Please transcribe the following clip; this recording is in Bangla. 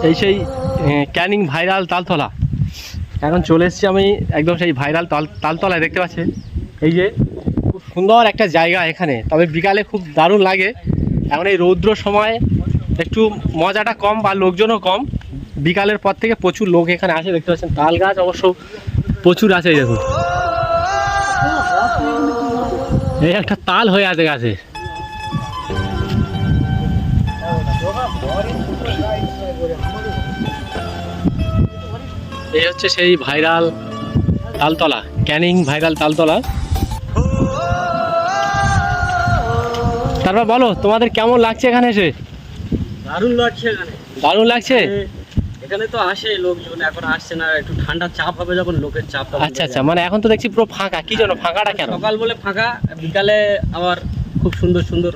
এই সেই ক্যানিং ভাইরাল তালতলা। এখন চলে এসেছি আমি একদম সেই ভাইরাল তালতলায়, দেখতে পাচ্ছেন এই যে খুব সুন্দর একটা জায়গা এখানে, তবে বিকালে খুব দারুণ লাগে। এখন এই রৌদ্র সময় একটু মজাটা কম বা লোকজনও কম, বিকালের পর থেকে প্রচুর লোক এখানে আসে, দেখতে পাচ্ছেন তাল গাছ অবশ্য প্রচুর আছে। এই দেখুন এই একটা তাল হয়ে আছে গাছে। এই হচ্ছে সেই ভাইরাল তালতলা, ক্যানিং ভাইরাল তালতলা। তারপর বলো তোমাদের কেমন লাগছে এখানে এসে? দারুণ লাগছে এখানে। দারুণ লাগছে। এখানে তো আসে লোকজন, এখন আসছে না, একটু ঠান্ডার চাপ হবে যখন, লোকের চাপ। আচ্ছা আচ্ছা, মানে এখন তো দেখছি পুরো ফাঁকা, কি জন্য ফাঁকাটা কেন? সকাল বলে ফাঁকা, বিকালে আবার খুব সুন্দর সুন্দর